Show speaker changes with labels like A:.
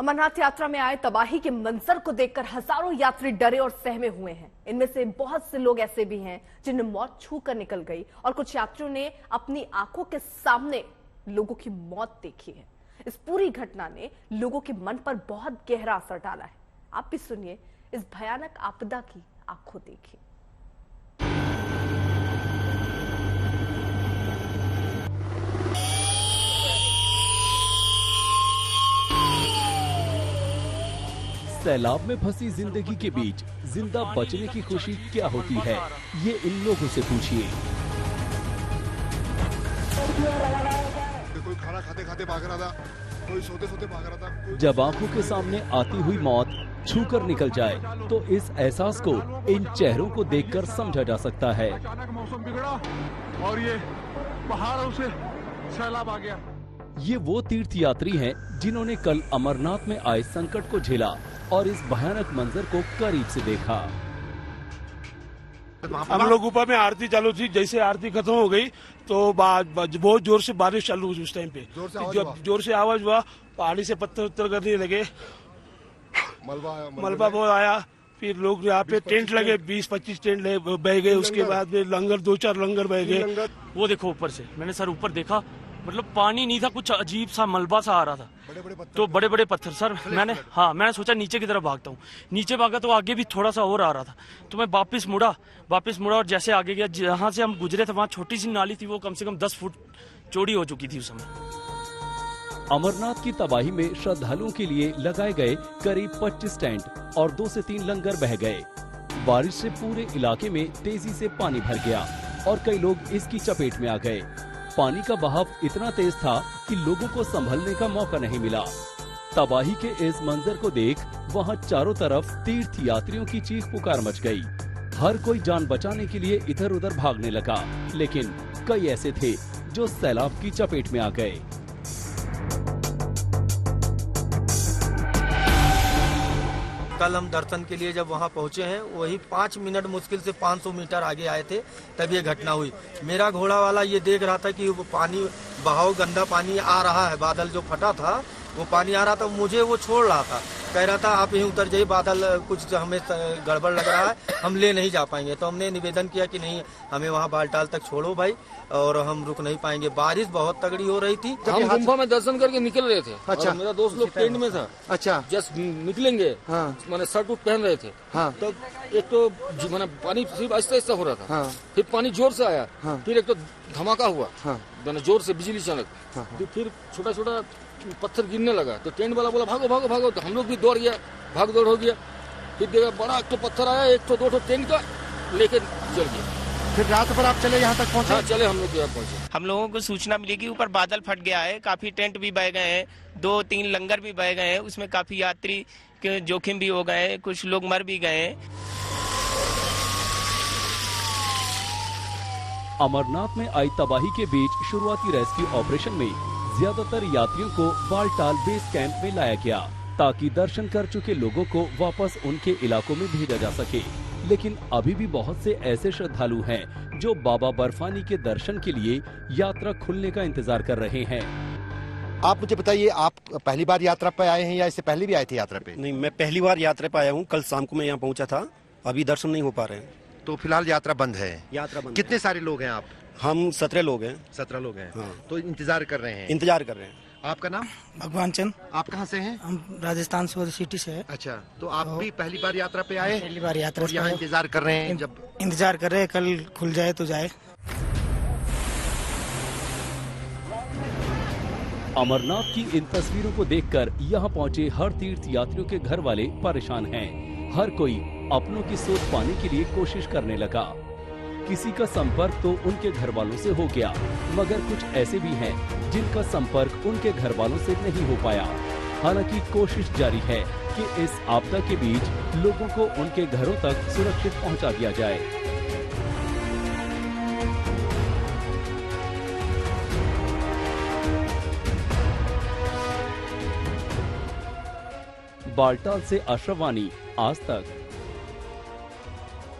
A: अमरनाथ यात्रा में आए तबाही के मंजर को देखकर हजारों यात्री डरे और सहमे हुए हैं। इनमें से बहुत से लोग ऐसे भी हैं जिन्हें मौत छू कर निकल गई और कुछ यात्रियों ने अपनी आंखों के सामने लोगों की मौत देखी है। इस पूरी घटना ने लोगों के मन पर बहुत गहरा असर डाला है। आप भी सुनिए इस भयानक आपदा की आंखों देखी।
B: सैलाब में फंसी जिंदगी के बीच जिंदा बचने की खुशी क्या होती है, ये इन लोगों से पूछिए।
C: कोई खाना खाते खाते भाग रहा था, कोई सोते सोते भाग रहा था।
B: जब आंखों के सामने आती हुई मौत छू कर निकल जाए तो इस एहसास को इन चेहरों को देखकर समझा जा सकता है।
C: अचानक मौसम बिगड़ा और ये पहाड़ों से सैलाब आ गया।
B: ये वो तीर्थ यात्री हैं जिन्होंने कल अमरनाथ में आए संकट को झेला और इस भयानक मंजर को करीब से देखा।
D: हम लोग ऊपर में आरती चालू थी, जैसे आरती खत्म हो गई तो बहुत जोर से बारिश चालू हुई। उस टाइम पे जोर से आवाज हुआ, पहाड़ी से पत्थर उत्तर करने लगे, मलबा बहुत आया। फिर लोग यहाँ पे टेंट लगे, 20-25 टेंट बह गए। उसके बाद में लंगर 2-4 लंगर बह गए।
E: वो देखो ऊपर से मैंने सर ऊपर देखा, मतलब पानी नहीं था, कुछ अजीब सा मलबा सा आ रहा था। तो बड़े बड़े पत्थर सर, मैंने सोचा नीचे की तरफ भागता हूँ। नीचे भागा तो आगे भी थोड़ा सा और आ रहा था, तो मैं वापस मुड़ा और जैसे आगे गया, जहाँ से हम गुजरे थे वहाँ छोटी सी नाली थी, वो कम से कम 10 फुट चौड़ी हो चुकी थी उस समय।
B: अमरनाथ की तबाही में श्रद्धालुओं के लिए लगाए गए करीब 25 टेंट और 2 से 3 लंगर बह गए। बारिश से पूरे इलाके में तेजी से पानी भर गया और कई लोग इसकी चपेट में आ गए। पानी का बहाव इतना तेज था कि लोगों को संभलने का मौका नहीं मिला। तबाही के इस मंजर को देख वहां चारों तरफ तीर्थ यात्रियों की चीख पुकार मच गई। हर कोई जान बचाने के लिए इधर उधर भागने लगा, लेकिन कई ऐसे थे जो सैलाब की चपेट में आ गए।
F: कल हम दर्शन के लिए जब वहां पहुंचे हैं, वही 5 मिनट मुश्किल से 500 मीटर आगे आए थे, तब ये घटना हुई। मेरा घोड़ा वाला ये देख रहा था कि वो पानी बहाव, गंदा पानी आ रहा है। बादल जो फटा था वो पानी आ रहा था, मुझे वो छोड़ रहा था, कह रहा था आप यहीं उतर जाइए, बादल कुछ हमें गड़बड़ लग रहा है, हम ले नहीं जा पाएंगे। तो हमने निवेदन किया कि नहीं, हमें वहाँ बालटाल तक छोड़ो भाई, और हम रुक नहीं पाएंगे। बारिश बहुत तगड़ी हो रही थी।
G: हम गुम्फा में दर्शन करके निकल रहे थे।
F: अच्छा।
G: मेरा दोस्त लोग टेंट में था।
F: अच्छा।
G: जस्ट निकलेंगे, मैंने शर्ट उट पहन रहे थे। तो एक तो मैंने पानी सिर्फ आहिस्ता आहिस्ता हो रहा था, फिर पानी जोर से आया, फिर एक तो धमाका हुआ, मैंने जोर से बिजली चमक, फिर छोटा छोटा पत्थर गिरने लगा। तो टेंट वाला बोला भागो भागो भागो, तो हम लोग भी दौड़ गया, भाग दौड़ हो गया। फिर देखा बड़ा एक तो पत्थर आया, 1-2 टेंट का लेके चल गया।
F: फिर रात भर आप चले, यहाँ तक पहुँचे?
G: चले, हम लोग यहाँ पहुँचे।
H: हम लोगों को सूचना मिली कि ऊपर बादल फट गया है, काफी टेंट भी बह गए हैं, 2-3 लंगर भी बह गए हैं, उसमें काफी यात्री के जोखिम भी हो गए हैं, कुछ लोग मर भी गए हैं।
B: अमरनाथ में आई तबाही के बीच शुरुआती रेस्क्यू ऑपरेशन में ज्यादातर यात्रियों को बालटाल बेस कैंप में लाया गया ताकि दर्शन कर चुके लोगों को वापस उनके इलाकों में भेजा जा सके। लेकिन अभी भी बहुत से ऐसे श्रद्धालु हैं जो बाबा बर्फानी के दर्शन के लिए यात्रा खुलने का इंतजार कर रहे हैं।
I: आप मुझे बताइए, आप पहली बार यात्रा पे आए हैं या इससे पहले भी आए थे यात्रा पे?
J: नहीं, मैं पहली बार यात्रा पे आया हूँ। कल शाम को मैं यहाँ पहुँचा था, अभी दर्शन नहीं हो पा रहे हैं।
I: तो फिलहाल यात्रा बंद है?
J: यात्रा बंद।
I: कितने सारे लोग हैं आप?
J: हम 17 लोग हैं।
I: 17 लोग हैं।
J: हाँ।
I: तो इंतजार कर रहे हैं?
J: इंतजार कर रहे हैं।
I: आपका नाम?
K: भगवान चंद।
I: आप कहाँ से हैं?
K: हम राजस्थान सिटी से है।
I: अच्छा, तो आप भी पहली बार यात्रा पे आए?
K: पहली बार यात्रा
I: और यहाँ इंतजार कर रहे हैं? जब
K: इंतजार कर रहे हैं, कल खुल जाए तो जाए।
B: अमरनाथ की इन तस्वीरों को देखकर यहाँ पहुँचे हर तीर्थ यात्रियों के घर वाले परेशान हैं। हर कोई अपनों की सोच पाने के लिए कोशिश करने लगा। किसी का संपर्क तो उनके घर वालों से हो गया, मगर कुछ ऐसे भी हैं जिनका संपर्क उनके घर वालों से नहीं हो पाया। हालांकि कोशिश जारी है कि इस आपदा के बीच लोगों को उनके घरों तक सुरक्षित पहुंचा दिया जाए। बालटाल से अशरफ वानी, आज तक।